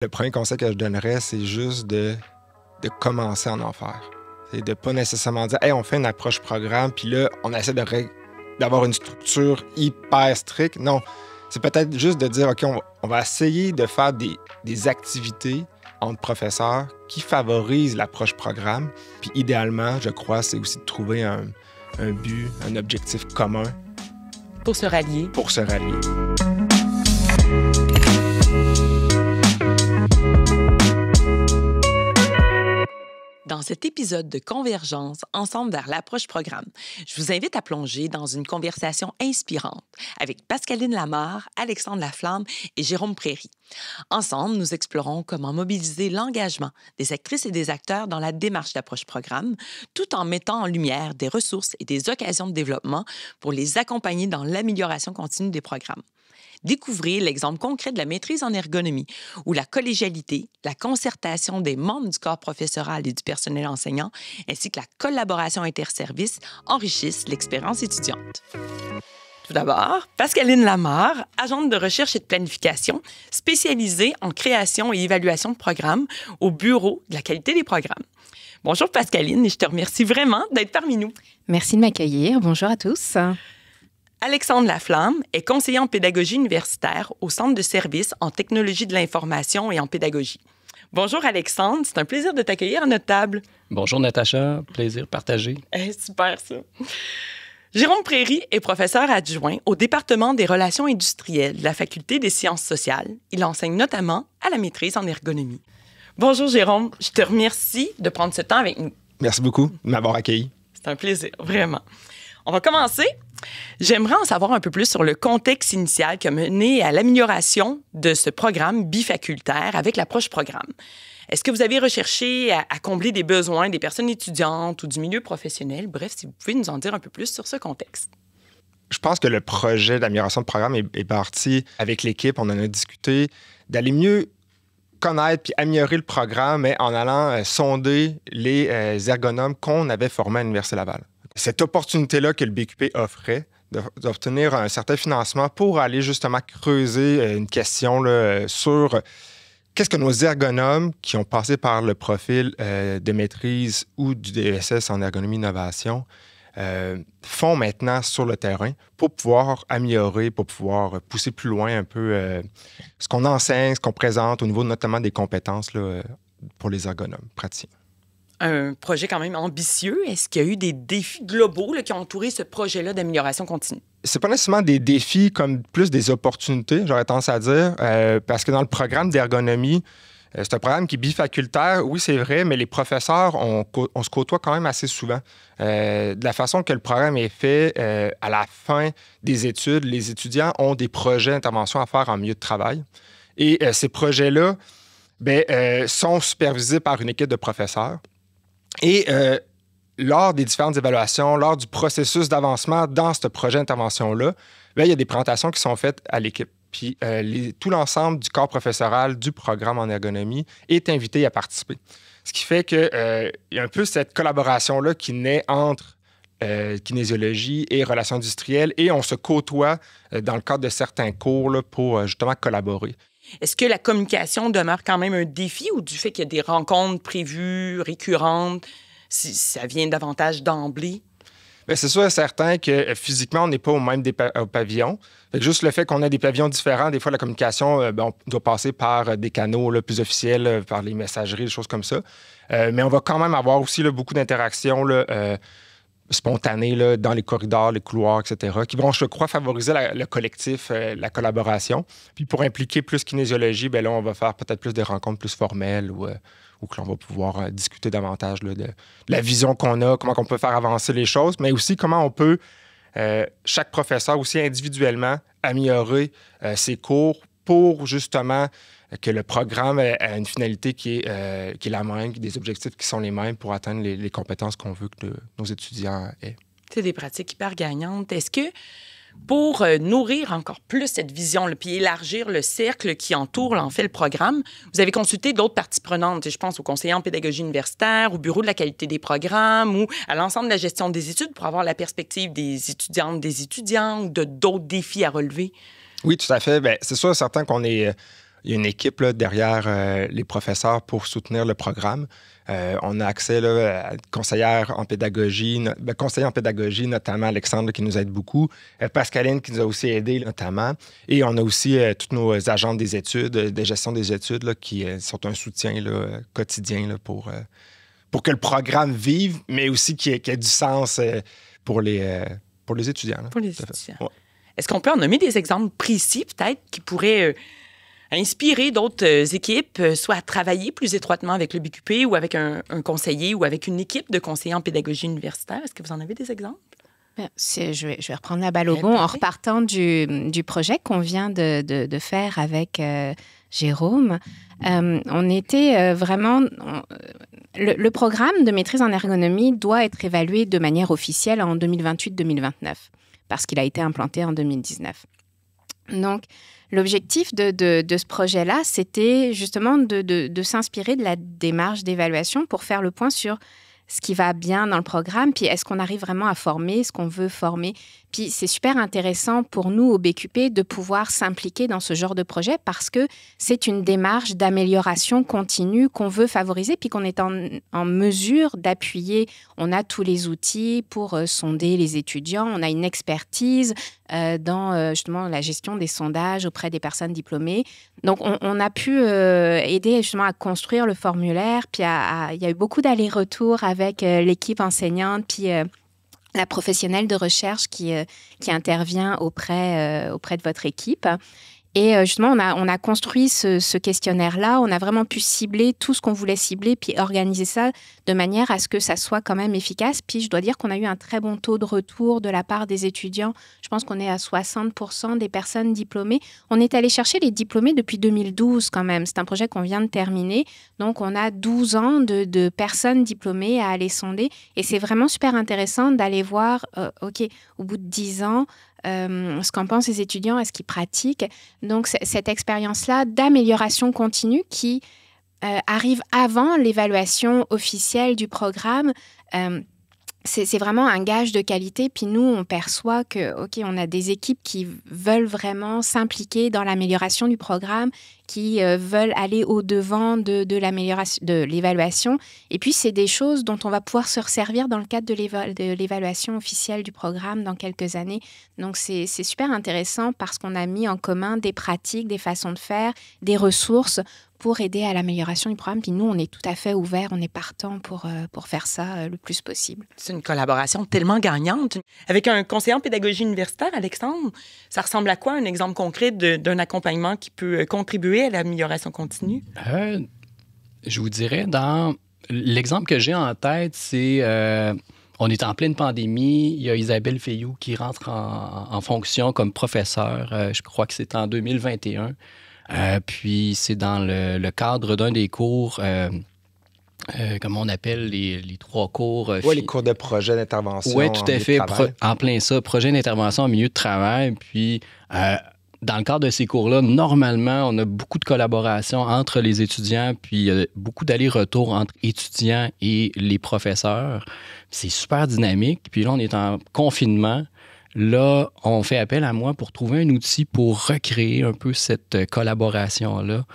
Le premier conseil que je donnerais, c'est juste de commencer à en faire. C'est de pas nécessairement dire hey, on fait une approche programme, puis là, on essaie d'avoir une structure hyper stricte. Non, c'est peut-être juste de dire OK, on va essayer de faire des activités entre professeurs qui favorisent l'approche programme. Puis idéalement, je crois, c'est aussi de trouver un but, un objectif commun. Pour se rallier. Pour se rallier. Dans cet épisode de Convergence, ensemble vers l'approche programme, je vous invite à plonger dans une conversation inspirante avec Pascaline Lamarre, Alexandre Laflamme et Jérôme Prairie. Ensemble, nous explorons comment mobiliser l'engagement des actrices et des acteurs dans la démarche d'approche programme, tout en mettant en lumière des ressources et des occasions de développement pour les accompagner dans l'amélioration continue des programmes. Découvrez l'exemple concret de la maîtrise en ergonomie, où la collégialité, la concertation des membres du corps professoral et du personnel enseignant, ainsi que la collaboration interservices enrichissent l'expérience étudiante. Tout d'abord, Pascaline Lamarre, agente de recherche et de planification, spécialisée en création et évaluation de programmes au Bureau de la qualité des programmes. Bonjour Pascaline, et je te remercie vraiment d'être parmi nous. Merci de m'accueillir. Bonjour à tous. Alexandre Laflamme est conseiller en pédagogie universitaire au Centre de services en technologie de l'information et en pédagogie. Bonjour Alexandre, c'est un plaisir de t'accueillir à notre table. Bonjour Natacha, plaisir partagé. Super ça. Jérôme Prairie est professeur adjoint au département des relations industrielles de la Faculté des sciences sociales. Il enseigne notamment à la maîtrise en ergonomie. Bonjour Jérôme, je te remercie de prendre ce temps avec nous. Merci beaucoup de m'avoir accueilli. C'est un plaisir, vraiment. On va commencer. J'aimerais en savoir un peu plus sur le contexte initial qui a mené à l'amélioration de ce programme bifacultaire avec l'approche programme. Est-ce que vous avez recherché à combler des besoins des personnes étudiantes ou du milieu professionnel? Bref, si vous pouvez nous en dire un peu plus sur ce contexte. Je pense que le projet d'amélioration de programme est parti avec l'équipe. On en a discuté d'aller mieux connaître puis améliorer le programme, mais en allant sonder les ergonomes qu'on avait formés à l'Université Laval. Cette opportunité-là que le BQP offrait d'obtenir un certain financement pour aller justement creuser une question là, sur qu'est-ce que nos ergonomes qui ont passé par le profil de maîtrise ou du DESS en ergonomie innovation font maintenant sur le terrain pour pouvoir améliorer, pour pouvoir pousser plus loin un peu ce qu'on enseigne, ce qu'on présente au niveau notamment des compétences là, pour les ergonomes praticiens. Un projet quand même ambitieux. Est-ce qu'il y a eu des défis globaux là, qui ont entouré ce projet-là d'amélioration continue? C'est pas nécessairement des défis comme plus des opportunités, j'aurais tendance à dire, parce que dans le programme d'ergonomie, c'est un programme qui est bifacultaire, oui, c'est vrai, mais les professeurs, on se côtoie quand même assez souvent. De la façon que le programme est fait, à la fin des études, les étudiants ont des projets d'intervention à faire en milieu de travail. Et ces projets-là sont supervisés par une équipe de professeurs. Et lors des différentes évaluations, lors du processus d'avancement dans ce projet d'intervention-là, il y a des présentations qui sont faites à l'équipe. Puis tout l'ensemble du corps professoral du programme en ergonomie est invité à participer. Ce qui fait qu'il y a un peu cette collaboration-là qui naît entre kinésiologie et relations industrielles et on se côtoie dans le cadre de certains cours là, pour justement collaborer. Est-ce que la communication demeure quand même un défi ou du fait qu'il y a des rencontres prévues, récurrentes, si ça vient davantage d'emblée? Bien, c'est sûr et certain que physiquement, on n'est pas au même pavillon. Fait que juste le fait qu'on ait des pavillons différents, des fois, la communication, on doit passer par des canaux là, plus officiels, par les messageries, des choses comme ça. Mais on va quand même avoir aussi là, beaucoup d'interactions là, spontanées là, dans les corridors, les couloirs, etc., qui vont, je crois, favoriser le collectif, la collaboration. Puis pour impliquer plus kinésiologie, bien là, on va faire peut-être plus des rencontres plus formelles ou que l'on va pouvoir discuter davantage là, de la vision qu'on a, comment on peut faire avancer les choses, mais aussi comment on peut, chaque professeur aussi individuellement, améliorer ses cours pour justement que le programme a une finalité qui est la même, des objectifs qui sont les mêmes pour atteindre les compétences qu'on veut que nos étudiants aient. C'est des pratiques hyper gagnantes. Est-ce que pour nourrir encore plus cette vision-là, puis élargir le cercle qui entoure en fait le programme, vous avez consulté d'autres parties prenantes. Je pense aux conseillers en pédagogie universitaire, au bureau de la qualité des programmes ou à l'ensemble de la gestion des études pour avoir la perspective des étudiantes, des étudiants ou de d'autres défis à relever. Oui, tout à fait. Bien, c'est sûr, certain qu'on est Il y a une équipe là, derrière les professeurs pour soutenir le programme. On a accès là, à conseillère en pédagogie, conseiller en pédagogie, notamment Alexandre là, qui nous aide beaucoup, Pascaline qui nous a aussi aidé notamment. Et on a aussi tous nos agents des études, de gestion des études là, qui sont un soutien là, quotidien là, pour que le programme vive, mais aussi qu'il y ait du sens pour les étudiants. Là. Pour les étudiants. Ouais. Est-ce qu'on peut en nommer des exemples précis, peut-être, qui pourraient inspirer d'autres équipes, soit à travailler plus étroitement avec le BQP ou avec un conseiller ou avec une équipe de conseillers en pédagogie universitaire? Est-ce que vous en avez des exemples? Je vais reprendre la balle au bon en repartant du projet qu'on vient de faire avec Jérôme. On était vraiment... Le programme de maîtrise en ergonomie doit être évalué de manière officielle en 2028-2029 parce qu'il a été implanté en 2019. Donc, l'objectif de ce projet-là, c'était justement de s'inspirer de la démarche d'évaluation pour faire le point sur ce qui va bien dans le programme, puis est-ce qu'on arrive vraiment à former ce qu'on veut former. Puis c'est super intéressant pour nous au BQP de pouvoir s'impliquer dans ce genre de projet parce que c'est une démarche d'amélioration continue qu'on veut favoriser puis qu'on est en mesure d'appuyer. On a tous les outils pour sonder les étudiants, on a une expertise dans justement la gestion des sondages auprès des personnes diplômées. Donc, on a pu aider justement à construire le formulaire, puis il y a eu beaucoup d'allers-retours avec l'équipe enseignante, puis la professionnelle de recherche qui intervient auprès de votre équipe. Et justement, on a construit ce questionnaire-là. On a vraiment pu cibler tout ce qu'on voulait cibler, puis organiser ça de manière à ce que ça soit quand même efficace. Puis je dois dire qu'on a eu un très bon taux de retour de la part des étudiants. Je pense qu'on est à 60% des personnes diplômées. On est allé chercher les diplômés depuis 2012 quand même. C'est un projet qu'on vient de terminer. Donc, on a 12 ans de personnes diplômées à aller sonder. Et c'est vraiment super intéressant d'aller voir, OK, au bout de 10 ans, ce qu'en pensent les étudiants, est-ce qu'ils pratiquent. Donc, cette expérience-là d'amélioration continue qui arrive avant l'évaluation officielle du programme, c'est vraiment un gage de qualité. Puis nous, on perçoit que, OK, on a des équipes qui veulent vraiment s'impliquer dans l'amélioration du programme, qui veulent aller au-devant de l'évaluation. Et puis, c'est des choses dont on va pouvoir se resservir dans le cadre de l'évaluation officielle du programme dans quelques années. Donc, c'est super intéressant parce qu'on a mis en commun des pratiques, des façons de faire, des ressources pour aider à l'amélioration du programme. Puis nous, on est tout à fait ouverts, on est partants pour faire ça le plus possible. C'est une collaboration tellement gagnante. Avec un conseiller en pédagogie universitaire, Alexandre, ça ressemble à quoi un exemple concret d'un accompagnement qui peut contribuer à l'amélioration continue? Je vous dirais, dans l'exemple que j'ai en tête, c'est... on est en pleine pandémie. Il y a Isabelle Feilloux qui rentre en fonction comme professeure. Je crois que c'est en 2021. Puis c'est dans le cadre d'un des cours, comment on appelle les 3 cours. Oui, les cours de projet d'intervention. Oui, tout à fait. En plein ça, projet d'intervention en milieu de travail. Puis dans le cadre de ces cours-là, normalement, on a beaucoup de collaboration entre les étudiants, puis il y a beaucoup d'allers-retours entre étudiants et les professeurs. C'est super dynamique. Puis là, on est en confinement. Là, on fait appel à moi pour trouver un outil pour recréer un peu cette collaboration-là.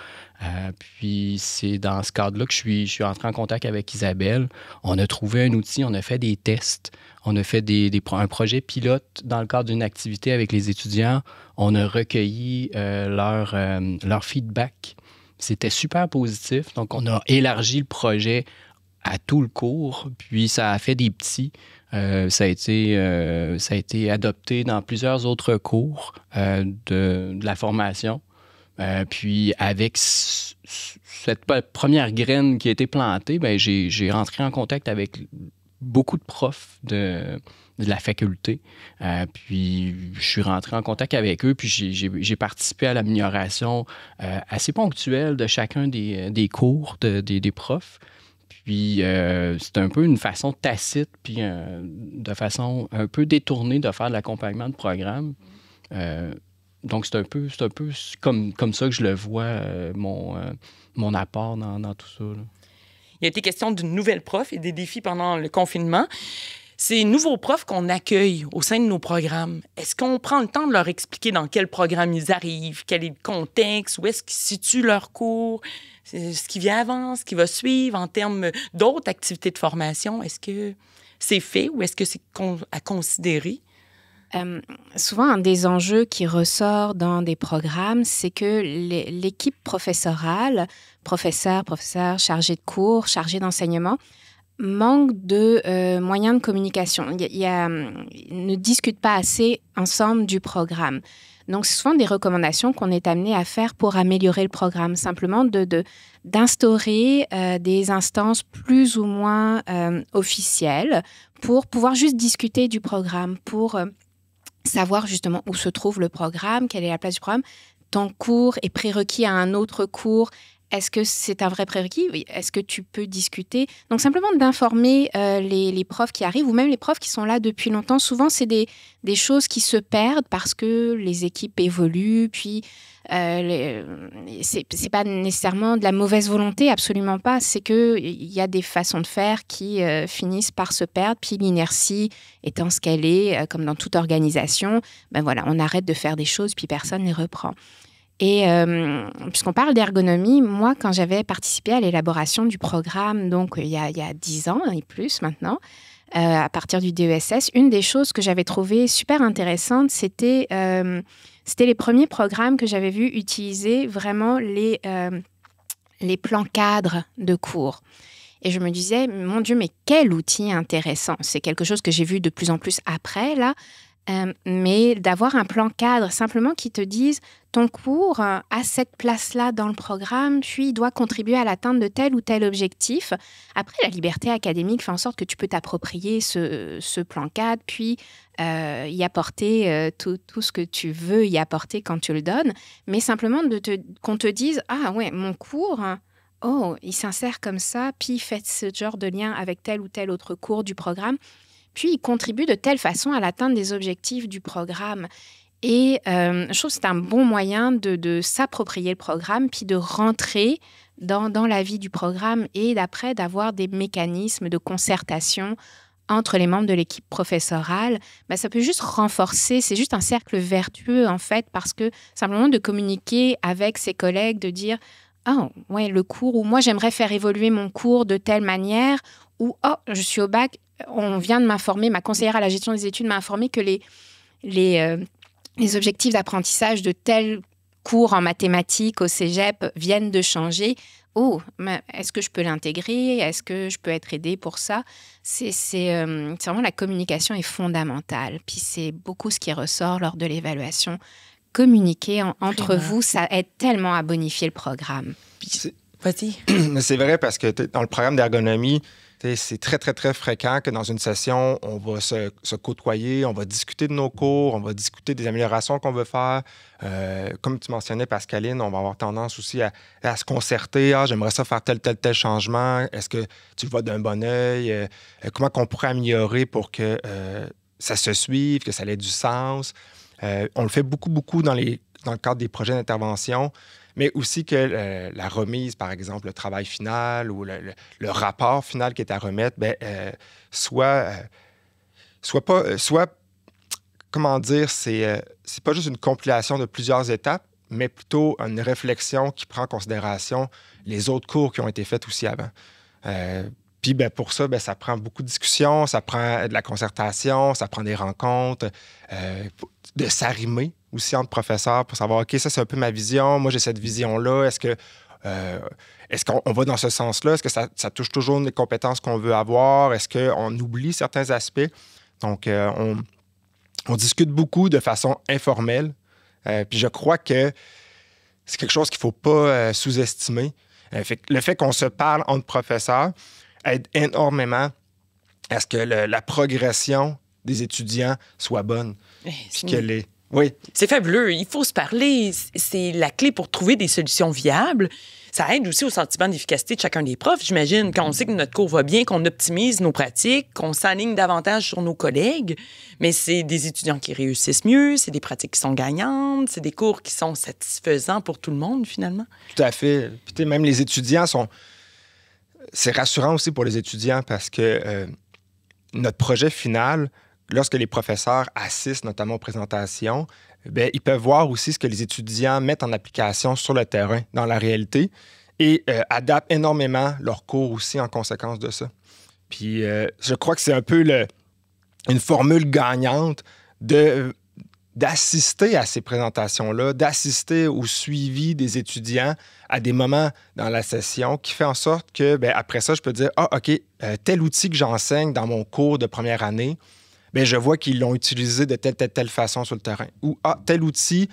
Puis c'est dans ce cadre-là que je suis entré en contact avec Isabelle. On a trouvé un outil, on a fait des tests, on a fait un projet pilote dans le cadre d'une activité avec les étudiants. On a recueilli leur feedback. C'était super positif. Donc, on a élargi le projet à tout le cours, puis ça a fait des petits. Ça a été adopté dans plusieurs autres cours de la formation. Puis avec cette première graine qui a été plantée, bien, j'ai rentré en contact avec beaucoup de profs de la faculté. Puis je suis rentré en contact avec eux, puis j'ai participé à l'amélioration assez ponctuelle de chacun des cours des profs. Puis c'est un peu une façon tacite, puis de façon un peu détournée de faire de l'accompagnement de programme. Donc c'est un peu comme ça que je le vois, mon apport dans tout ça, là. Il a été question d'une nouvelle prof et des défis pendant le confinement. Ces nouveaux profs qu'on accueille au sein de nos programmes, est-ce qu'on prend le temps de leur expliquer dans quel programme ils arrivent, quel est le contexte, où est-ce qu'ils situent leur cours, ce qui vient avant, ce qui va suivre en termes d'autres activités de formation? Est-ce que c'est fait ou est-ce que c'est à considérer? Souvent, un des enjeux qui ressort dans des programmes, c'est que l'équipe professorale, professeurs, chargés de cours, chargés d'enseignement, manque de moyens de communication. Ils ne discutent pas assez ensemble du programme. Donc, ce sont des recommandations qu'on est amené à faire pour améliorer le programme. Simplement d'instaurer des instances plus ou moins officielles pour pouvoir juste discuter du programme, pour savoir justement où se trouve le programme, quelle est la place du programme. Ton cours est prérequis à un autre cours. Est-ce que c'est un vrai prérequis? Oui. Est-ce que tu peux discuter? Donc, simplement d'informer les profs qui arrivent ou même les profs qui sont là depuis longtemps. Souvent, c'est des choses qui se perdent parce que les équipes évoluent. Puis, c'est pas nécessairement de la mauvaise volonté, absolument pas. C'est qu'il y a des façons de faire qui finissent par se perdre. Puis, l'inertie étant ce qu'elle est, comme dans toute organisation, ben voilà, on arrête de faire des choses puis personne ne les reprend. Et puisqu'on parle d'ergonomie, moi, quand j'avais participé à l'élaboration du programme, donc il y a 10 ans et plus maintenant, à partir du DESS, une des choses que j'avais trouvées super intéressantes, c'était les premiers programmes que j'avais vus utiliser vraiment les plans cadres de cours. Et je me disais, mon Dieu, mais quel outil intéressant! C'est quelque chose que j'ai vu de plus en plus après, là. Mais d'avoir un plan cadre simplement qui te dise ton cours a cette place-là dans le programme, puis il doit contribuer à l'atteinte de tel ou tel objectif. Après, la liberté académique fait en sorte que tu peux t'approprier ce plan cadre, puis y apporter tout ce que tu veux y apporter quand tu le donnes, mais simplement qu'on te dise « Ah ouais, mon cours... » Oh, il s'insère comme ça, puis il fait ce genre de lien avec tel ou tel autre cours du programme. Puis, il contribue de telle façon à l'atteinte des objectifs du programme. Et je trouve que c'est un bon moyen de s'approprier le programme, puis de rentrer dans la vie du programme et d'après d'avoir des mécanismes de concertation entre les membres de l'équipe professorale. Ben, ça peut juste renforcer, c'est juste un cercle vertueux en fait, parce que simplement de communiquer avec ses collègues, de dire « Ah, ouais, le cours, ou moi j'aimerais faire évoluer mon cours de telle manière » ou « Oh, je suis au bac, on vient de m'informer, ma conseillère à la gestion des études m'a informé que les objectifs d'apprentissage de tel cours en mathématiques au cégep viennent de changer. Oh, est-ce que je peux l'intégrer? Est-ce que je peux être aidée pour ça? C'est vraiment la communication est fondamentale. Puis c'est beaucoup ce qui ressort lors de l'évaluation. Communiquer entre vous, ça aide tellement à bonifier le programme. Vas-y. C'est vrai parce que dans le programme d'ergonomie, c'est très, très, très fréquent que dans une session, on va se côtoyer, on va discuter de nos cours, on va discuter des améliorations qu'on veut faire. Comme tu mentionnais, Pascaline, on va avoir tendance aussi à se concerter. Ah, j'aimerais ça faire tel changement. Est-ce que tu le vois d'un bon œil? Comment on pourrait améliorer pour que ça se suive, que ça ait du sens? On le fait beaucoup dans le cadre des projets d'intervention. Mais aussi que la remise, par exemple, le travail final ou le rapport final qui est à remettre, soit comment dire, c'est pas juste une compilation de plusieurs étapes, mais plutôt une réflexion qui prend en considération les autres cours qui ont été faits aussi avant. Puis pour ça, ça prend beaucoup de discussions, ça prend de la concertation, ça prend des rencontres, de s'arrimer aussi entre professeurs pour savoir, OK, ça, c'est un peu ma vision. Moi, j'ai cette vision-là. Est-ce qu'on va dans ce sens-là? Est-ce que ça touche toujours les compétences qu'on veut avoir? Est-ce qu'on oublie certains aspects? Donc, on discute beaucoup de façon informelle. Puis je crois que c'est quelque chose qu'il ne faut pas sous-estimer. Le fait qu'on se parle entre professeurs aide énormément à ce que la progression des étudiants soit bonne. Puis qu'elle est... Oui. C'est fabuleux. Il faut se parler. C'est la clé pour trouver des solutions viables. Ça aide aussi au sentiment d'efficacité de chacun des profs, j'imagine. Quand on sait que notre cours va bien, qu'on optimise nos pratiques, qu'on s'aligne davantage sur nos collègues. Mais c'est des étudiants qui réussissent mieux, c'est des pratiques qui sont gagnantes, c'est des cours qui sont satisfaisants pour tout le monde, finalement. Tout à fait. Puis même les étudiants sont... C'est rassurant aussi pour les étudiants parce que... notre projet final, lorsque les professeurs assistent notamment aux présentations, bien, ils peuvent voir aussi ce que les étudiants mettent en application sur le terrain, dans la réalité, et adaptent énormément leurs cours aussi en conséquence de ça. Puis je crois que c'est un peu une formule gagnante d'assister à ces présentations-là, d'assister au suivi des étudiants à des moments dans la session qui fait en sorte que, bien, après ça, je peux dire « Ah, OK, tel outil que j'enseigne dans mon cours de première année, bien, je vois qu'ils l'ont utilisé de telle façon sur le terrain. » Ou « Ah, tel outil,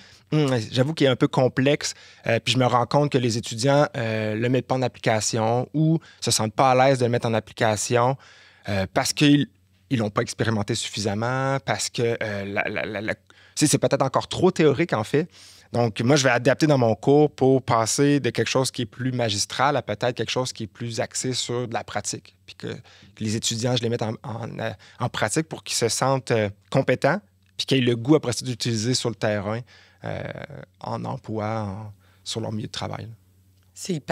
j'avoue qu'il est un peu complexe, puis je me rends compte que les étudiants ne le mettent pas en application ou ne se sentent pas à l'aise de le mettre en application parce qu'ils l'ont pas expérimenté suffisamment, parce que c'est peut-être encore trop théorique, en fait. Donc, moi, je vais adapter dans mon cours pour passer de quelque chose qui est plus magistral à peut-être quelque chose qui est plus axé sur de la pratique. Puis que les étudiants, je les mette en pratique pour qu'ils se sentent compétents, puis qu'ils aient le goût, après ça, d'utiliser sur le terrain, en emploi, sur leur milieu de travail. C'est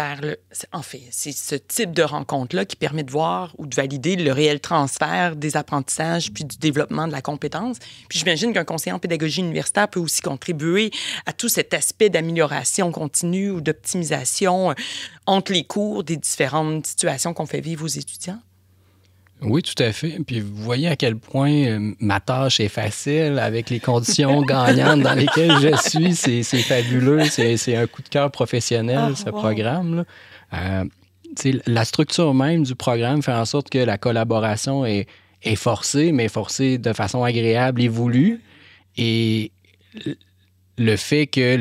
en fait, c'est ce type de rencontre-là qui permet de voir ou de valider le réel transfert des apprentissages puis du développement de la compétence. Puis j'imagine qu'un conseiller en pédagogie universitaire peut aussi contribuer à tout cet aspect d'amélioration continue ou d'optimisation entre les cours des différentes situations qu'on fait vivre aux étudiants. Oui, tout à fait. Puis vous voyez à quel point ma tâche est facile avec les conditions gagnantes dans lesquelles je suis. C'est fabuleux. C'est un coup de cœur professionnel, ce programme-là. La structure même du programme fait en sorte que la collaboration est forcée, mais forcée de façon agréable et voulue. Et le fait que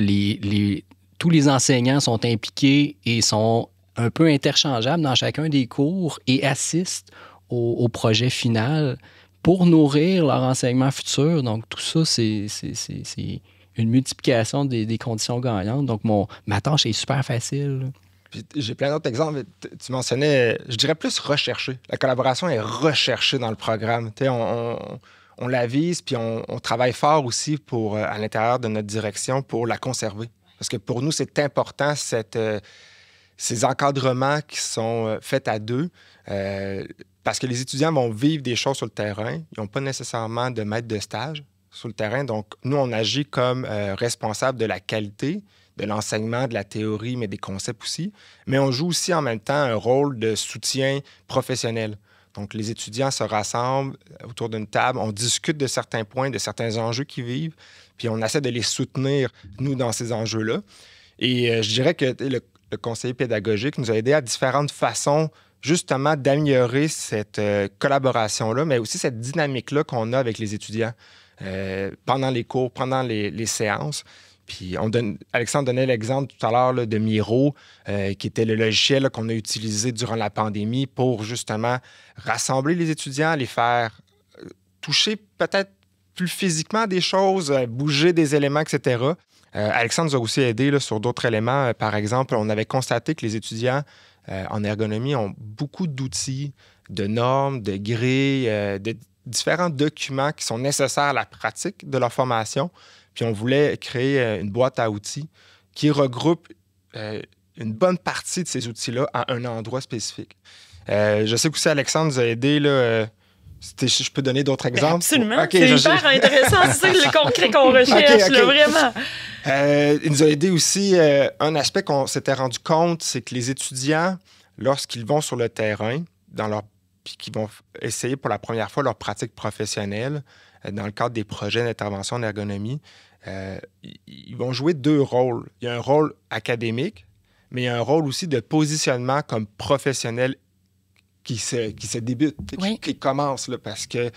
tous les enseignants sont impliqués et sont un peu interchangeables dans chacun des cours et assistent au projet final pour nourrir leur enseignement futur. Donc, tout ça, c'est une multiplication des conditions gagnantes. Donc, ma tâche est super facile. Puis, j'ai plein d'autres exemples. Tu mentionnais, je dirais plus recherché. La collaboration est recherchée dans le programme. On la vise, puis on travaille fort aussi à l'intérieur de notre direction pour la conserver. Parce que pour nous, c'est important, ces encadrements qui sont faits à deux. Parce que les étudiants vont vivre des choses sur le terrain. Ils n'ont pas nécessairement de maître de stage sur le terrain. Donc, nous, on agit comme responsable de la qualité, de l'enseignement, de la théorie, mais des concepts aussi. Mais on joue aussi en même temps un rôle de soutien professionnel. Donc, les étudiants se rassemblent autour d'une table, on discute de certains points, de certains enjeux qu'ils vivent, puis on essaie de les soutenir, nous, dans ces enjeux-là. Et je dirais que le conseiller pédagogique nous a aidés à différentes façons justement d'améliorer cette collaboration-là, mais aussi cette dynamique-là qu'on a avec les étudiants pendant les cours, pendant les séances. Puis Alexandre donnait l'exemple tout à l'heure là, de Miro, qui était le logiciel là, qu'on a utilisé durant la pandémie pour justement rassembler les étudiants, les faire toucher peut-être plus physiquement des choses, bouger des éléments, etc. Alexandre nous a aussi aidé là, sur d'autres éléments. Par exemple, on avait constaté que les étudiants en ergonomie ont beaucoup d'outils, de normes, de grilles, de différents documents qui sont nécessaires à la pratique de leur formation. Puis on voulait créer une boîte à outils qui regroupe une bonne partie de ces outils-là à un endroit spécifique. Je sais qu'aussi Alexandre nous a aidé. Je peux donner d'autres exemples? Absolument. Okay, c'est hyper intéressant. C'est le concret qu'on recherche, là, vraiment. Il nous a aidé aussi. Un aspect qu'on s'était rendu compte, c'est que les étudiants, lorsqu'ils vont sur le terrain, puis qu'ils vont essayer pour la première fois leur pratique professionnelle, dans le cadre des projets d'intervention en ergonomie, ils vont jouer deux rôles. Il y a un rôle académique, mais il y a un rôle aussi de positionnement comme professionnel qui se débute, oui. qui commence, là, parce que...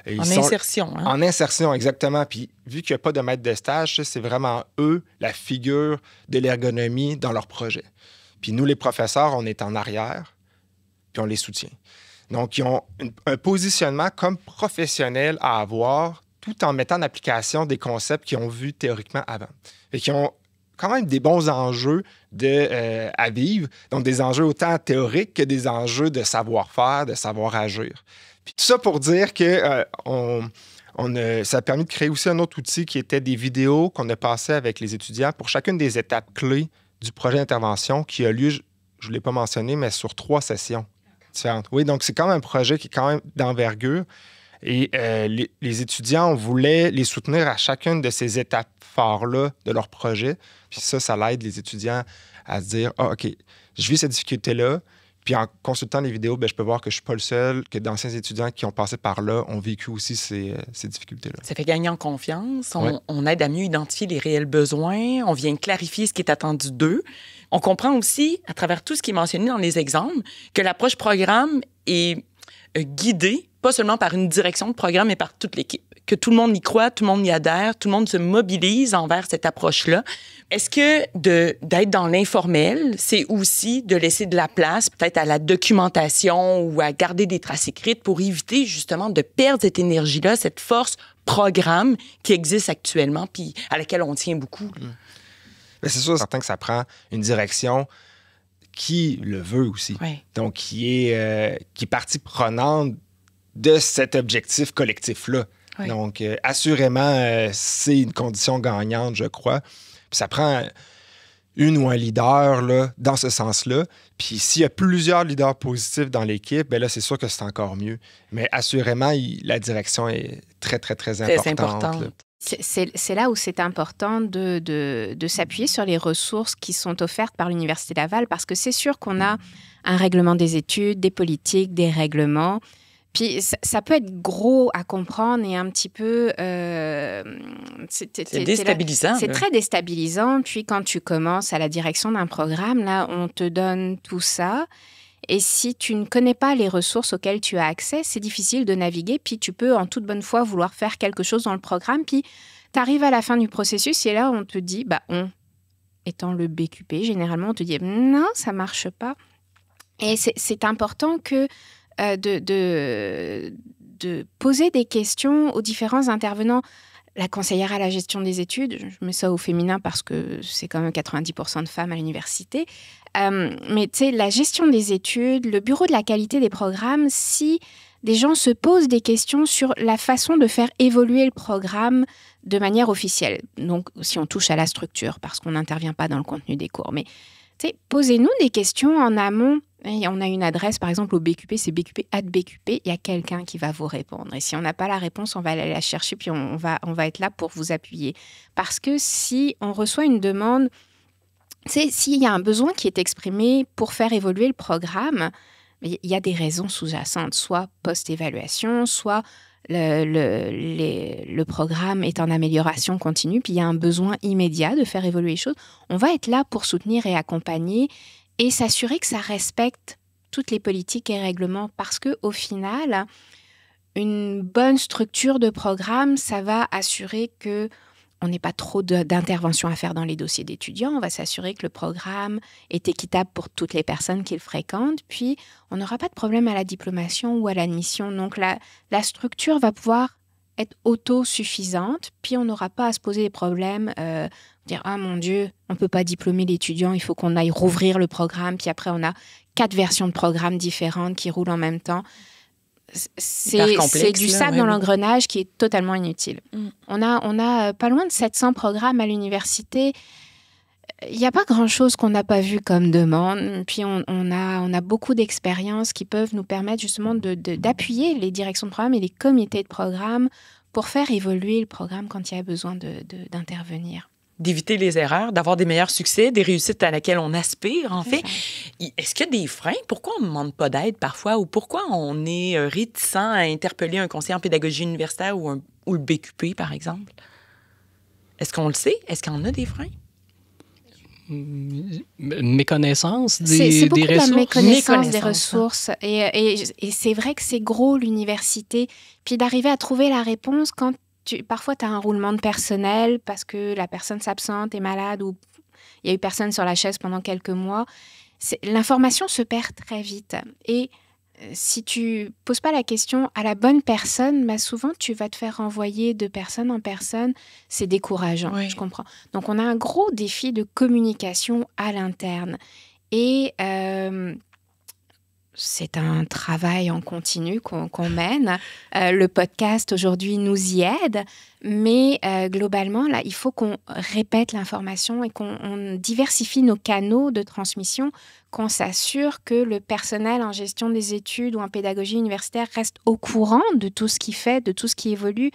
insertion. Hein? En insertion, exactement. Puis vu qu'il n'y a pas de maître de stage, c'est vraiment eux, la figure de l'ergonomie dans leur projet. Puis nous, les professeurs, on est en arrière, puis on les soutient. Donc, ils ont un positionnement comme professionnel à avoir, tout en mettant en application des concepts qu'ils ont vus théoriquement avant. Et qui ont quand même des bons enjeux à vivre, donc des enjeux autant théoriques que des enjeux de savoir-faire, de savoir-agir. Puis tout ça pour dire que ça a permis de créer aussi un autre outil qui était des vidéos qu'on a passées avec les étudiants pour chacune des étapes clés du projet d'intervention qui a lieu, je ne l'ai pas mentionné, mais sur 3 sessions. différentes. Oui, donc c'est quand même un projet qui est quand même d'envergure. Et les étudiants, on voulait les soutenir à chacune de ces étapes phares-là de leur projet. Puis ça l'aide les étudiants à se dire « Ah, OK, je vis cette difficulté-là. » Puis en consultant les vidéos, je peux voir que je ne suis pas le seul, que d'anciens étudiants qui ont passé par là ont vécu aussi ces difficultés-là. Ça fait gagner en confiance. Ouais. On aide à mieux identifier les réels besoins. On vient clarifier ce qui est attendu d'eux. On comprend aussi, à travers tout ce qui est mentionné dans les exemples, que l'approche programme est guidée pas seulement par une direction de programme, mais par toute l'équipe. Que tout le monde y croit, tout le monde y adhère, tout le monde se mobilise envers cette approche-là. Est-ce que d'être dans l'informel, c'est aussi de laisser de la place peut-être à la documentation ou à garder des traces écrites pour éviter justement de perdre cette énergie-là, cette force programme qui existe actuellement puis à laquelle on tient beaucoup? C'est sûr, certain que ça prend une direction qui le veut aussi. Oui. Donc, qui est partie prenante de cet objectif collectif-là. Oui. Donc, assurément, c'est une condition gagnante, je crois. Puis ça prend une ou un leader là, dans ce sens-là. Puis s'il y a plusieurs leaders positifs dans l'équipe, bien là, c'est sûr que c'est encore mieux. Mais assurément, la direction est très, très, très importante. Très importante. C'est là où c'est important de s'appuyer sur les ressources qui sont offertes par l'Université Laval, parce que c'est sûr qu'on a un règlement des études, des politiques, des règlements. Puis ça peut être gros à comprendre et un petit peu... c'est déstabilisant. C'est très déstabilisant. Puis quand tu commences à la direction d'un programme, là, on te donne tout ça. Et si tu ne connais pas les ressources auxquelles tu as accès, c'est difficile de naviguer. Puis tu peux en toute bonne foi vouloir faire quelque chose dans le programme. Puis tu arrives à la fin du processus et là, on te dit, étant le BQP, généralement, on te dit, non, ça ne marche pas. Et c'est important que... de poser des questions aux différents intervenants. La conseillère à la gestion des études, je mets ça au féminin parce que c'est quand même 90% de femmes à l'université. Mais tu sais, la gestion des études, le bureau de la qualité des programmes, si des gens se posent des questions sur la façon de faire évoluer le programme de manière officielle. Donc, si on touche à la structure, parce qu'on n'intervient pas dans le contenu des cours. Mais tu sais, posez-nous des questions en amont. Et on a une adresse, par exemple, au BQP, c'est BQP@BQP. Il y a quelqu'un qui va vous répondre. Et si on n'a pas la réponse, on va aller la chercher, puis on va être là pour vous appuyer. Parce que si on reçoit une demande, s'il y a un besoin qui est exprimé pour faire évoluer le programme, il y a des raisons sous-jacentes, soit post-évaluation, soit le programme est en amélioration continue, puis il y a un besoin immédiat de faire évoluer les choses. On va être là pour soutenir et accompagner et s'assurer que ça respecte toutes les politiques et règlements, parce qu'au final, une bonne structure de programme, ça va assurer qu'on n'ait pas trop d'interventions à faire dans les dossiers d'étudiants. On va s'assurer que le programme est équitable pour toutes les personnes qui le fréquentent, puis on n'aura pas de problème à la diplomation ou à l'admission. Donc la structure va pouvoir être autosuffisante, puis on n'aura pas à se poser des problèmes, dire « Ah mon Dieu, on ne peut pas diplômer l'étudiant, il faut qu'on aille rouvrir le programme, puis après on a 4 versions de programmes différentes qui roulent en même temps. » C'est du sable dans l'engrenage qui est totalement inutile. On a pas loin de 700 programmes à l'université. Il n'y a pas grand-chose qu'on n'a pas vu comme demande. Puis on a beaucoup d'expériences qui peuvent nous permettre justement d'appuyer les directions de programme et les comités de programme pour faire évoluer le programme quand il y a besoin d'intervenir. D'éviter les erreurs, d'avoir des meilleurs succès, des réussites à laquelle on aspire, en fait. Est-ce qu'il y a des freins? Pourquoi on ne demande pas d'aide parfois? Ou pourquoi on est réticent à interpeller un conseiller en pédagogie universitaire ou le BQP, par exemple? Est-ce qu'on le sait? Est-ce qu'il y en a des freins? Une méconnaissance des ressources? C'est beaucoup de la méconnaissance des ressources. Et c'est vrai que c'est gros, l'université. Puis d'arriver à trouver la réponse quand parfois, tu as un roulement de personnel parce que la personne s'absente, est malade ou il y a eu personne sur la chaise pendant quelques mois. L'information se perd très vite. Et si tu poses pas la question à la bonne personne, souvent, tu vas te faire renvoyer de personne en personne. C'est décourageant, je comprends. Donc, on a un gros défi de communication à l'interne. Et c'est un travail en continu qu'on mène. Le podcast, aujourd'hui, nous y aide. Mais globalement, là, il faut qu'on répète l'information et qu'on diversifie nos canaux de transmission, qu'on s'assure que le personnel en gestion des études ou en pédagogie universitaire reste au courant de tout ce qui fait, de tout ce qui évolue.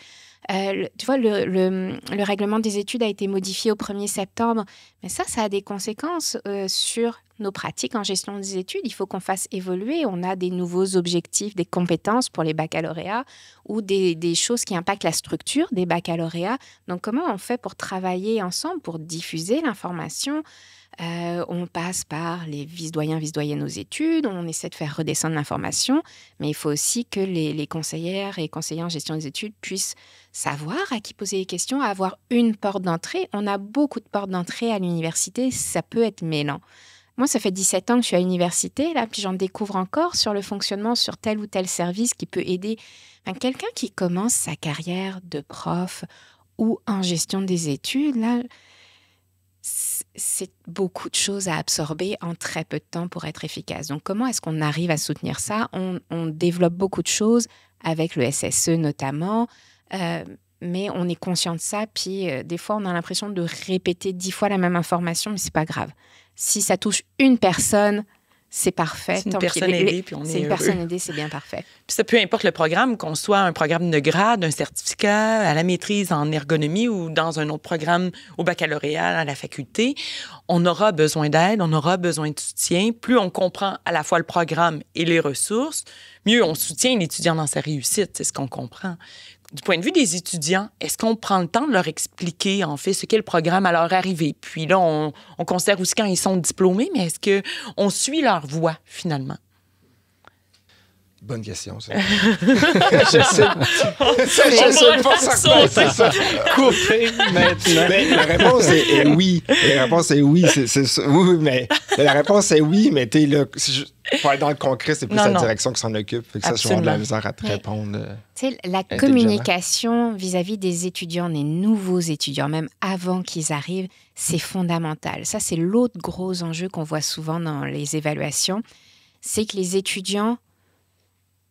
Tu vois, le règlement des études a été modifié au 1er septembre, mais ça a des conséquences sur nos pratiques en gestion des études. Il faut qu'on fasse évoluer. On a des nouveaux objectifs, des compétences pour les baccalauréats ou des choses qui impactent la structure des baccalauréats. Donc, comment on fait pour travailler ensemble, pour diffuser l'information? On passe par les vice-doyens, vice-doyennes aux études, on essaie de faire redescendre l'information, mais il faut aussi que les conseillères et conseillers en gestion des études puissent savoir à qui poser les questions, avoir une porte d'entrée. On a beaucoup de portes d'entrée à l'université, ça peut être mêlant. Moi, ça fait 17 ans que je suis à l'université, là, puis j'en découvre encore sur le fonctionnement, sur tel ou tel service qui peut aider. Quelqu'un qui commence sa carrière de prof ou en gestion des études, là, c'est beaucoup de choses à absorber en très peu de temps pour être efficace. Donc, comment est-ce qu'on arrive à soutenir ça? On développe beaucoup de choses avec le SSE notamment, mais on est conscient de ça. Puis, des fois, on a l'impression de répéter 10 fois la même information, mais c'est pas grave. Si ça touche une personne, c'est parfait. C'est une personne aidée, puis on est C'est une personne aidée, c'est bien parfait. Puis ça, peu importe le programme, qu'on soit un programme de grade, un certificat, à la maîtrise en ergonomie ou dans un autre programme au baccalauréat, à la faculté, on aura besoin d'aide, on aura besoin de soutien. Plus on comprend à la fois le programme et les ressources, mieux on soutient l'étudiant dans sa réussite, c'est ce qu'on comprend. Du point de vue des étudiants, est-ce qu'on prend le temps de leur expliquer, en fait, ce qu'est le programme à leur arrivée? Puis là, on considère aussi quand ils sont diplômés, mais est-ce qu'on suit leur voie, finalement? Bonne question, ça. Je sais pas ça. Couper maintenant. Mais la réponse est oui. La réponse est oui. Oui, mais la réponse est oui, mais t'es là. Pour être dans le concret, c'est plus la direction qui s'en occupe. Fait que ça, je suis de la misère à te répondre. La communication vis-à-vis des étudiants, des nouveaux étudiants, même avant qu'ils arrivent, c'est fondamental. Ça, c'est l'autre gros enjeu qu'on voit souvent dans les évaluations. C'est que les étudiants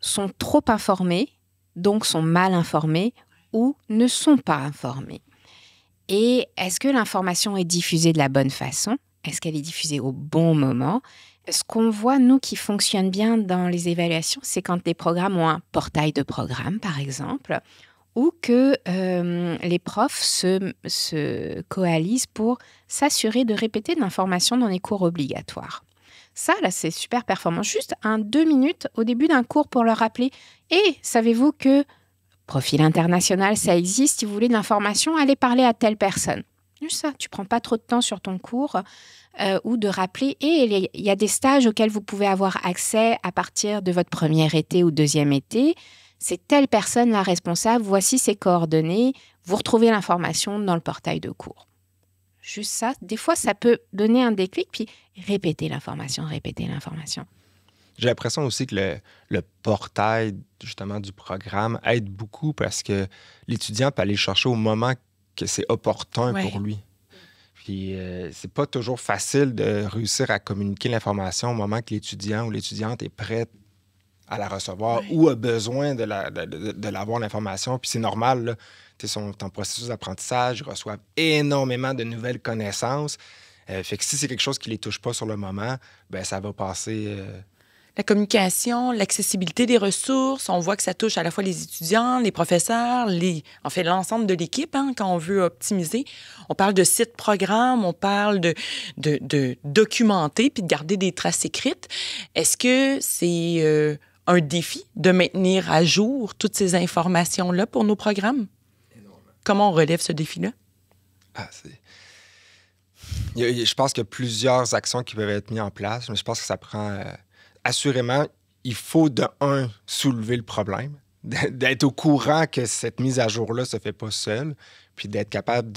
sont trop informés, donc sont mal informés ou ne sont pas informés. Et est-ce que l'information est diffusée de la bonne façon? Est-ce qu'elle est diffusée au bon moment? Ce qu'on voit, nous, qui fonctionne bien dans les évaluations, c'est quand les programmes ont un portail de programme, par exemple, ou que les profs se coalisent pour s'assurer de répéter de l'information dans les cours obligatoires. Ça, là, c'est super performant. Juste 2 minutes au début d'un cours pour leur rappeler. Et savez-vous que profil international, ça existe. Si vous voulez de l'information, allez parler à telle personne. Juste ça, tu ne prends pas trop de temps sur ton cours ou de rappeler. Et il y a des stages auxquels vous pouvez avoir accès à partir de votre premier été ou deuxième été. C'est telle personne la responsable. Voici ses coordonnées. Vous retrouvez l'information dans le portail de cours. Juste ça. Des fois, ça peut donner un déclic, puis répéter l'information. J'ai l'impression aussi que le portail, justement, du programme aide beaucoup parce que l'étudiant peut aller le chercher au moment que c'est opportun pour lui. Puis, c'est pas toujours facile de réussir à communiquer l'information au moment que l'étudiant ou l'étudiante est prête à la recevoir ou a besoin de l'avoir, l'information. Puis c'est normal, là. Ton processus d'apprentissage, ils reçoivent énormément de nouvelles connaissances. Fait que si c'est quelque chose qui ne les touche pas sur le moment, ben ça va passer... La communication, l'accessibilité des ressources, on voit que ça touche à la fois les étudiants, les professeurs, l'ensemble de l'équipe, quand on veut optimiser. On parle de sites programmes, on parle de documenter puis de garder des traces écrites. Est-ce que c'est un défi de maintenir à jour toutes ces informations-là pour nos programmes? Comment on relève ce défi-là? Je pense qu'il y a plusieurs actions qui peuvent être mises en place, mais je pense que ça prend... assurément, il faut soulever le problème, d'être au courant que cette mise à jour-là ne se fait pas seule, puis d'être capable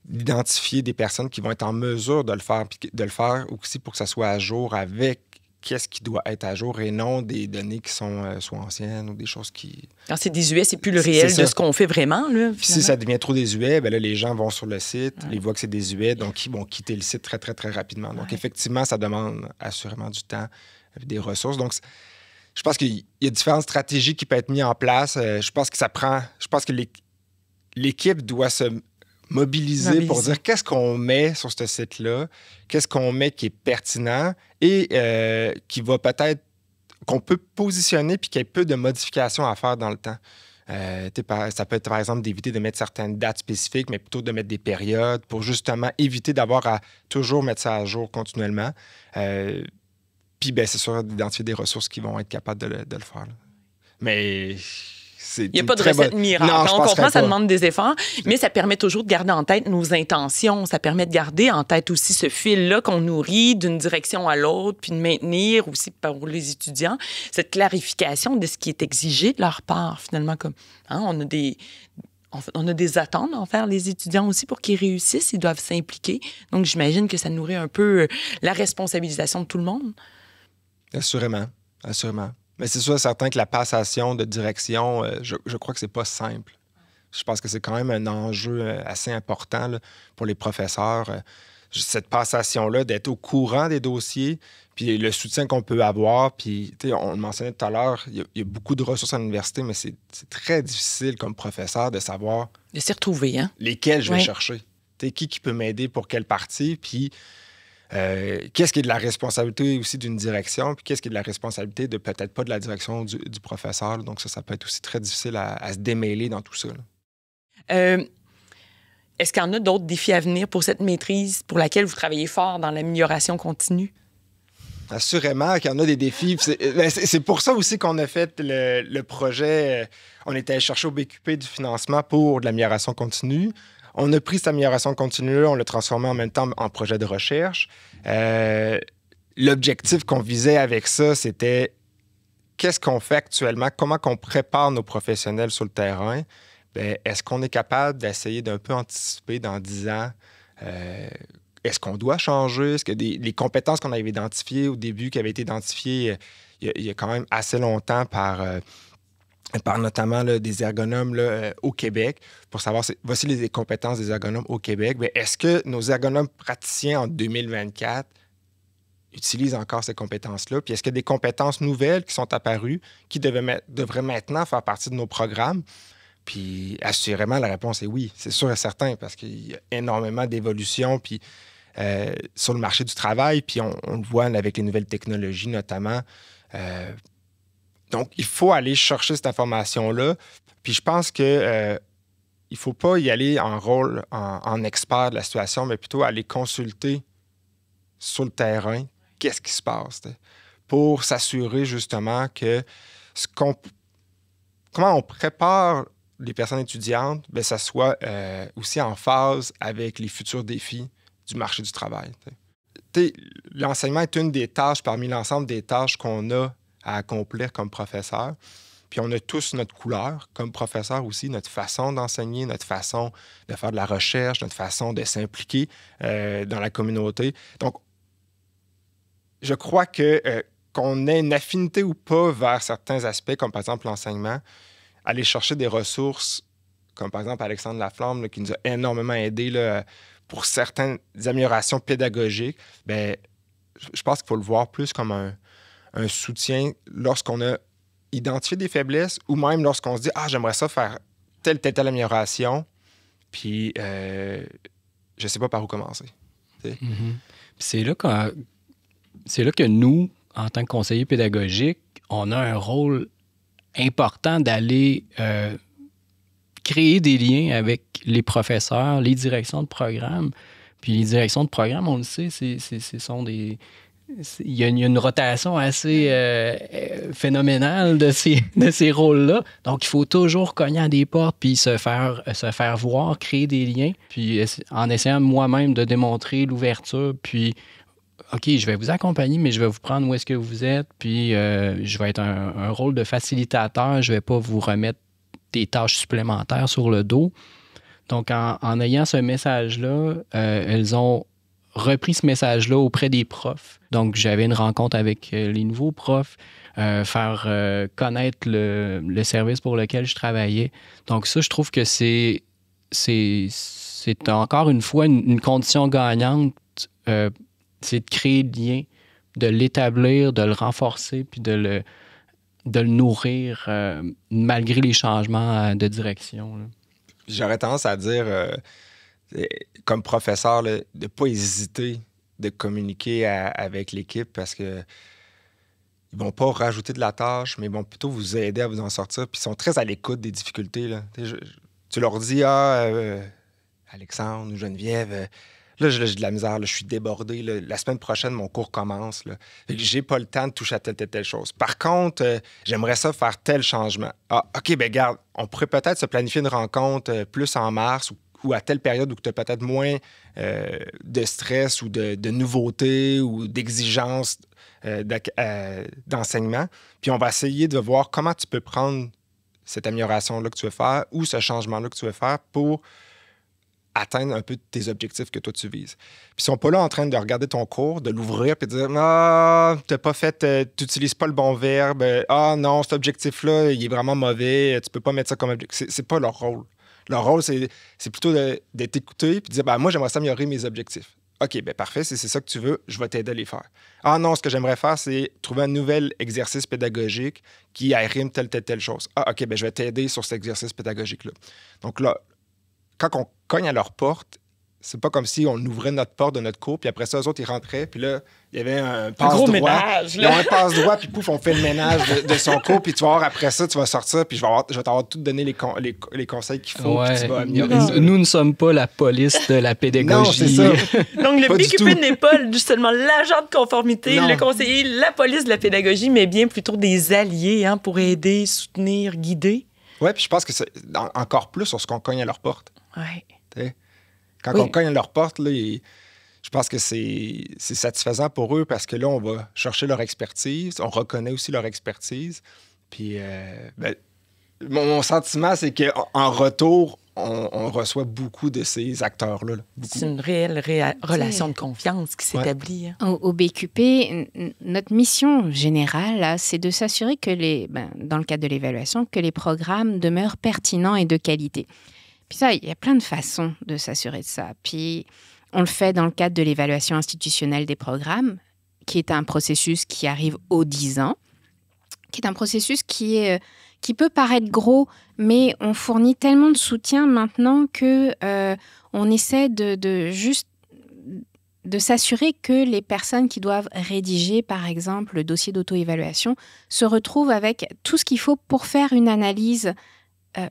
d'identifier des personnes qui vont être en mesure de le faire, puis de le faire aussi pour que ça soit à jour avec qu'est-ce qui doit être à jour et non des données qui sont soit anciennes ou des choses qui... Quand c'est désuet, c'est plus le réel de ce qu'on fait vraiment. Là, si ça devient trop désuet, ben là, les gens vont sur le site, ils voient que c'est désuet, donc ils vont quitter le site très, très, très rapidement. Donc, effectivement, ça demande assurément du temps, des ressources. Donc, je pense qu'il y a différentes stratégies qui peuvent être mises en place. Je pense que l'équipe doit se mobiliser pour dire qu'est-ce qu'on met sur ce site-là, qu'est-ce qu'on met qui est pertinent et qui va peut-être, qu'on peut positionner puis qu'il y ait peu de modifications à faire dans le temps. Ça peut être, par exemple, d'éviter de mettre certaines dates spécifiques, mais plutôt de mettre des périodes pour justement éviter d'avoir à toujours mettre ça à jour continuellement. Puis, c'est sûr d'identifier des ressources qui vont être capables de le faire. Là. Mais... Il n'y a pas de recette miracle. Non, on comprend, ça demande des efforts, mais ça permet toujours de garder en tête nos intentions. Ça permet de garder en tête aussi ce fil-là qu'on nourrit d'une direction à l'autre, puis de maintenir aussi pour les étudiants cette clarification de ce qui est exigé de leur part, finalement. Comme, on a des attentes envers les étudiants aussi pour qu'ils réussissent. Ils doivent s'impliquer. Donc, j'imagine que ça nourrit un peu la responsabilisation de tout le monde. Assurément. Mais c'est sûr, certain que la passation de direction, je crois que c'est pas simple. Je pense que c'est quand même un enjeu assez important là, pour les professeurs. Cette passation-là, d'être au courant des dossiers, puis le soutien qu'on peut avoir. Puis, on le mentionnait tout à l'heure, il y a beaucoup de ressources à l'université, mais c'est très difficile comme professeur de savoir... De s'y retrouver, hein? Lesquels je vais chercher. Qui peut m'aider pour quelle partie, puis... qu'est-ce qui est de la responsabilité aussi d'une direction, puis qu'est-ce qui est de la responsabilité de peut-être pas de la direction du professeur. Là. Donc ça peut être aussi très difficile à se démêler dans tout ça. Est-ce qu'il y en a d'autres défis à venir pour cette maîtrise pour laquelle vous travaillez fort dans l'amélioration continue? Assurément qu'il y en a des défis. C'est pour ça aussi qu'on a fait le projet. On était allé chercher au BQP du financement pour de l'amélioration continue. On a pris cette amélioration continue, on l'a transformé en même temps en projet de recherche. L'objectif qu'on visait avec ça, c'était qu'est-ce qu'on fait actuellement, comment qu'on prépare nos professionnels sur le terrain. Est-ce qu'on est capable d'essayer d'un peu anticiper dans 10 ans? Est-ce qu'on doit changer? Est-ce que les compétences qu'on avait identifiées au début, qui avaient été identifiées il y a quand même assez longtemps par notamment là, des ergonomes là, au Québec, pour savoir voici les compétences des ergonomes au Québec. Est-ce que nos ergonomes praticiens en 2024 utilisent encore ces compétences-là? Puis est-ce qu'il y a des compétences nouvelles qui sont apparues qui devraient maintenant faire partie de nos programmes? Puis assurément, la réponse est oui. C'est sûr et certain, parce qu'il y a énormément d'évolutions puis, sur le marché du travail, puis on le voit avec les nouvelles technologies notamment. Donc, il faut aller chercher cette information-là. Puis je pense qu'il ne faut pas y aller en rôle en expert de la situation, mais plutôt aller consulter sur le terrain qu'est-ce qui se passe, pour s'assurer justement que comment on prépare les personnes étudiantes, ça soit aussi en phase avec les futurs défis du marché du travail. L'enseignement est une des tâches parmi l'ensemble des tâches qu'on a à accomplir comme professeur. Puis on a tous notre couleur comme professeur aussi, notre façon d'enseigner, notre façon de faire de la recherche, notre façon de s'impliquer dans la communauté. Donc, je crois que qu'on ait une affinité ou pas vers certains aspects, comme par exemple l'enseignement, aller chercher des ressources, comme par exemple Alexandre Laflamme, là, qui nous a énormément aidé là, pour certaines améliorations pédagogiques, je pense qu'il faut le voir plus comme un soutien lorsqu'on a identifié des faiblesses ou même lorsqu'on se dit « Ah, j'aimerais ça faire telle amélioration, puis je ne sais pas par où commencer. » Mm-hmm. C'est là que nous, en tant que conseillers pédagogiques, on a un rôle important d'aller créer des liens avec les professeurs, les directions de programme. Puis les directions de programme, on le sait, ce sont des... Il y a une rotation assez phénoménale de ces rôles-là. Donc, il faut toujours cogner à des portes puis se faire voir, créer des liens. Puis, en essayant moi-même de démontrer l'ouverture, puis, OK, je vais vous accompagner, mais je vais vous prendre où est-ce que vous êtes, puis je vais être un rôle de facilitateur. Je ne vais pas vous remettre des tâches supplémentaires sur le dos. Donc, en ayant ce message-là, elles ont repris ce message-là auprès des profs. Donc, j'avais une rencontre avec les nouveaux profs, faire connaître le service pour lequel je travaillais. Donc ça, je trouve que c'est encore une fois une condition gagnante, c'est de créer le lien, de l'établir, de le renforcer, puis de le nourrir malgré les changements de direction, là. J'aurais tendance à dire, comme professeur, là, de ne pas hésiter de communiquer avec l'équipe parce que ils vont pas rajouter de la tâche, mais ils vont plutôt vous aider à vous en sortir. Puis ils sont très à l'écoute des difficultés, là. Tu leur dis, Alexandre ou Geneviève, là, j'ai de la misère, là, je suis débordé. Là, la semaine prochaine, mon cours commence. Là. J'ai pas le temps de toucher à telle chose. Par contre, j'aimerais ça faire tel changement. Ah, OK, bien, garde, on pourrait peut-être se planifier une rencontre plus en mars ou à telle période où tu as peut-être moins de stress ou de nouveautés ou d'exigences d'enseignement. Puis on va essayer de voir comment tu peux prendre cette amélioration-là que tu veux faire ou ce changement-là que tu veux faire pour atteindre un peu tes objectifs que toi, tu vises. Puis ils sont pas là en train de regarder ton cours, de l'ouvrir puis de dire « Ah, t'as pas fait, tu n'utilises pas le bon verbe. Ah non, cet objectif-là, il est vraiment mauvais. Tu peux pas mettre ça comme objectif. » C'est pas leur rôle. Leur rôle, c'est plutôt d'être écouté puis de dire « Moi, j'aimerais améliorer mes objectifs. » OK, bien parfait, si c'est ça que tu veux, je vais t'aider à les faire. Ah non, ce que j'aimerais faire, c'est trouver un nouvel exercice pédagogique qui arrime telle chose. Ah, OK, bien je vais t'aider sur cet exercice pédagogique-là. Donc là, quand on cogne à leur porte, c'est pas comme si on ouvrait notre porte de notre cours, puis après ça, eux autres, ils rentraient, puis là, il y avait un passe-droit. Ménage, ils ont un passe-droit, puis pouf, on fait le ménage de son cours, puis tu vas voir, après ça, tu vas sortir, puis je vais t'avoir tout donné les conseils qu'il faut, puis tu vas améliorer. Nous ne sommes pas la police de la pédagogie. Non, c'est ça. Donc, le BQP n'est pas seulement l'agent de conformité, le conseiller, la police de la pédagogie, mais bien plutôt des alliés pour aider, soutenir, guider. Oui, puis je pense que c'est encore plus sur ce qu'on cogne à leur porte. Oui. Quand on cogne à leur porte, là, je pense que c'est satisfaisant pour eux parce que là, on va chercher leur expertise, on reconnaît aussi leur expertise. Puis, mon sentiment, c'est qu'en retour, on reçoit beaucoup de ces acteurs-là. Beaucoup. C'est une réelle relation de confiance qui s'établit. Ouais. Au BQP, notre mission générale, là, c'est de s'assurer que dans le cadre de l'évaluation, que les programmes demeurent pertinents et de qualité. Puis ça, il y a plein de façons de s'assurer de ça. Puis on le fait dans le cadre de l'évaluation institutionnelle des programmes, qui est un processus qui arrive aux 10 ans, qui est un processus qui peut paraître gros, mais on fournit tellement de soutien maintenant que on essaie de s'assurer que les personnes qui doivent rédiger, par exemple, le dossier d'auto-évaluation, se retrouvent avec tout ce qu'il faut pour faire une analyse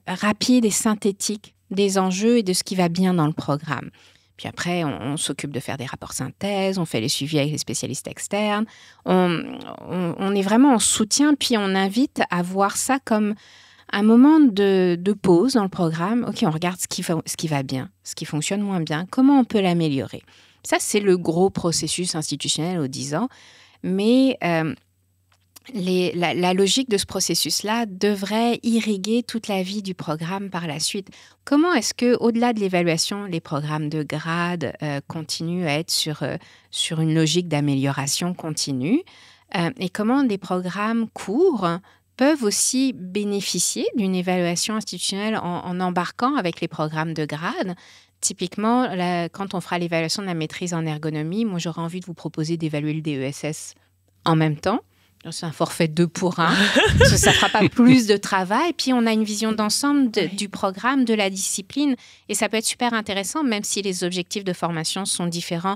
rapide et synthétique des enjeux et de ce qui va bien dans le programme. Puis après, on s'occupe de faire des rapports synthèses, on fait les suivis avec les spécialistes externes. On est vraiment en soutien, puis on invite à voir ça comme un moment de pause dans le programme. OK, on regarde ce qui va bien, ce qui fonctionne moins bien, comment on peut l'améliorer. Ça, c'est le gros processus institutionnel aux 10 ans. Mais la logique de ce processus-là devrait irriguer toute la vie du programme par la suite. Comment est-ce que, au-delà de l'évaluation, les programmes de grade continuent à être sur une logique d'amélioration continue et comment des programmes courts peuvent aussi bénéficier d'une évaluation institutionnelle en embarquant avec les programmes de grade. Typiquement, quand on fera l'évaluation de la maîtrise en ergonomie, moi, j'aurais envie de vous proposer d'évaluer le DESS en même temps. C'est un forfait 2 pour 1, parce que ça ne fera pas plus de travail. Puis, on a une vision d'ensemble du programme, de la discipline. Et ça peut être super intéressant, même si les objectifs de formation sont différents,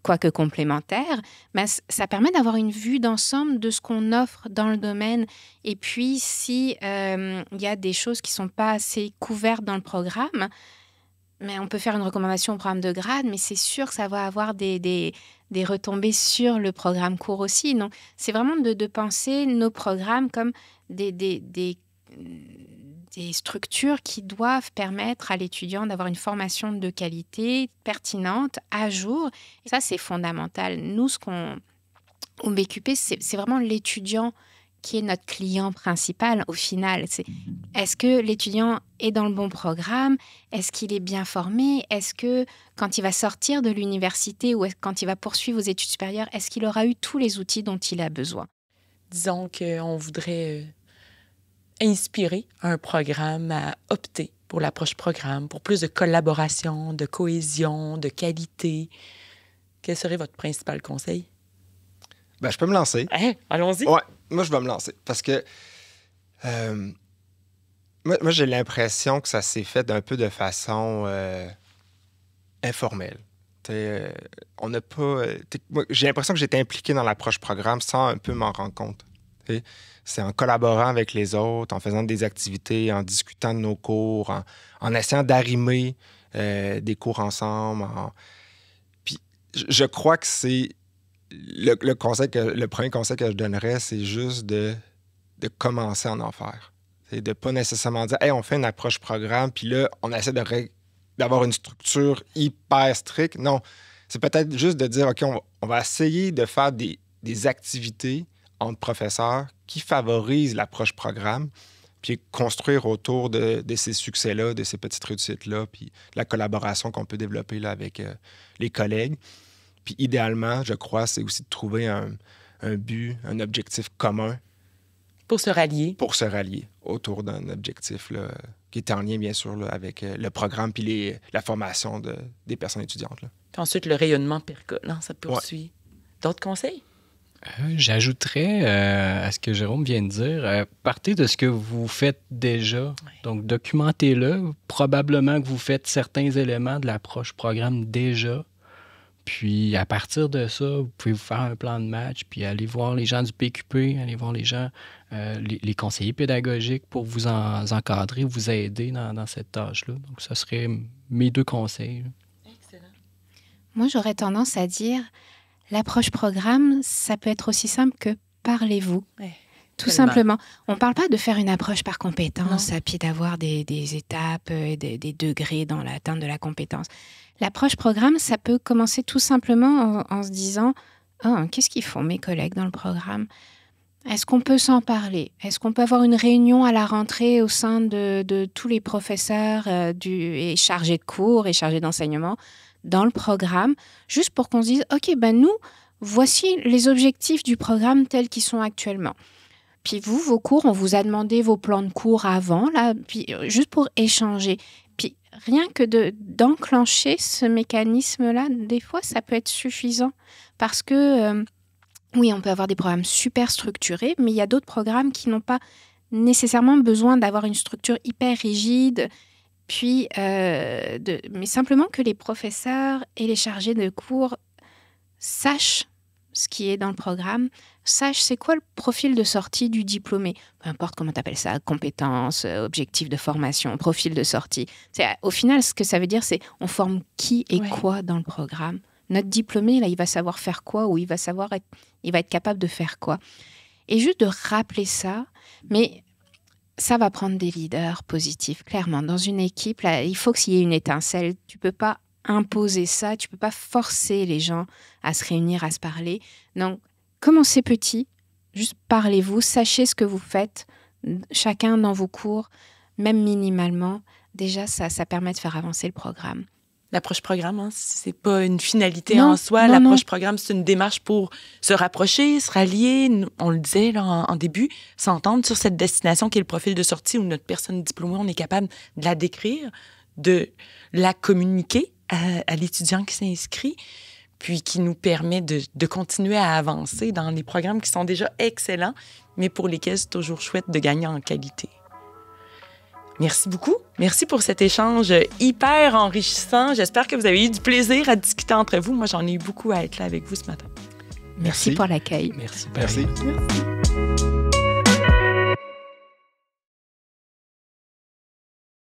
quoique complémentaires. Mais ça permet d'avoir une vue d'ensemble de ce qu'on offre dans le domaine. Et puis, si y a des choses qui ne sont pas assez couvertes dans le programme, mais on peut faire une recommandation au programme de grade, mais c'est sûr que ça va avoir des retombées sur le programme court aussi. Donc, c'est vraiment de penser nos programmes comme des structures qui doivent permettre à l'étudiant d'avoir une formation de qualité, pertinente, à jour. Et ça, c'est fondamental. Nous, au BQP, c'est vraiment l'étudiant qui est notre client principal au final. Est-ce que l'étudiant est dans le bon programme? Est-ce qu'il est bien formé? Est-ce que quand il va sortir de l'université ou quand il va poursuivre aux études supérieures, est-ce qu'il aura eu tous les outils dont il a besoin? Disons qu'on voudrait inspirer un programme à opter pour l'approche programme, pour plus de collaboration, de cohésion, de qualité. Quel serait votre principal conseil? Ben, je peux me lancer. Hein? Allons-y. Ouais, moi, je vais me lancer parce que moi, j'ai l'impression que ça s'est fait d'un peu de façon informelle. On n'a pas. Moi, j'ai l'impression que j'étais impliqué dans l'approche programme sans un peu m'en rendre compte. C'est en collaborant avec les autres, en faisant des activités, en discutant de nos cours, en essayant d'arrimer des cours ensemble. Puis je crois que c'est le premier conseil que je donnerais, c'est juste de commencer à en faire. C'est de pas nécessairement dire « Hey, on fait une approche programme, puis là, on essaie d'avoir une structure hyper stricte. » Non, c'est peut-être juste de dire « OK, on va essayer de faire des activités entre professeurs qui favorisent l'approche programme, puis construire autour de ces succès-là, de ces petites réussites-là, puis la collaboration qu'on peut développer là, avec les collègues. » Puis idéalement, je crois, c'est aussi de trouver un but, un objectif commun. Pour se rallier. Pour se rallier autour d'un objectif là, qui est en lien, bien sûr, là, avec le programme puis la formation des personnes étudiantes. Là. Puis ensuite, le rayonnement percolant, ça poursuit. Ouais. D'autres conseils? J'ajouterais à ce que Jérôme vient de dire, partez de ce que vous faites déjà. Ouais. Donc, documentez-le. Probablement que vous faites certains éléments de l'approche programme déjà. Puis, à partir de ça, vous pouvez vous faire un plan de match, puis aller voir les gens du PQP, aller voir les gens, les conseillers pédagogiques pour vous encadrer, vous aider dans cette tâche-là. Donc, ça serait mes 2 conseils. Excellent. Moi, j'aurais tendance à dire, l'approche programme, ça peut être aussi simple que parlez-vous. Ouais. Tout simplement. On ne parle pas de faire une approche par compétence, puis d'avoir des étapes, des degrés dans l'atteinte de la compétence. L'approche programme, ça peut commencer tout simplement en se disant « Oh, qu'est-ce qu'ils font mes collègues dans le programme? Est-ce qu'on peut s'en parler? Est-ce qu'on peut avoir une réunion à la rentrée au sein de tous les professeurs et chargés de cours et chargés d'enseignement dans le programme, juste pour qu'on se dise « Ok, ben nous, voici les objectifs du programme tels qu'ils sont actuellement. » Puis vous, vos cours, on vous a demandé vos plans de cours avant, là, puis juste pour échanger. Puis rien que d'enclencher ce mécanisme-là, des fois, ça peut être suffisant. Parce que, oui, on peut avoir des programmes super structurés, mais il y a d'autres programmes qui n'ont pas nécessairement besoin d'avoir une structure hyper rigide. Puis, mais simplement que les professeurs et les chargés de cours sachent ce qui est dans le programme, sache c'est quoi le profil de sortie du diplômé. Peu importe comment tu appelles ça, compétences, objectifs de formation, profil de sortie. Au final, ce que ça veut dire, c'est on forme qui et quoi dans le programme. Notre diplômé, là, il va savoir faire quoi ou il va être capable de faire quoi. Et juste de rappeler ça, mais ça va prendre des leaders positifs, clairement. Dans une équipe, là, il faut qu'il y ait une étincelle. Tu peux pas imposer ça, tu peux pas forcer les gens à se réunir, à se parler. Donc, commencez petit, juste parlez-vous, sachez ce que vous faites, chacun dans vos cours, même minimalement. Déjà, ça permet de faire avancer le programme. L'approche programme, hein, c'est pas une finalité en soi. L'approche programme, c'est une démarche pour se rapprocher, se rallier. On le disait là, en début, s'entendre sur cette destination qui est le profil de sortie où notre personne diplômée, on est capable de la décrire, de la communiquer à l'étudiant qui s'inscrit, puis qui nous permet de continuer à avancer dans les programmes qui sont déjà excellents, mais pour lesquels c'est toujours chouette de gagner en qualité. Merci beaucoup. Merci pour cet échange hyper enrichissant. J'espère que vous avez eu du plaisir à discuter entre vous. Moi, j'en ai eu beaucoup à être là avec vous ce matin. Merci pour l'accueil. Merci. Merci.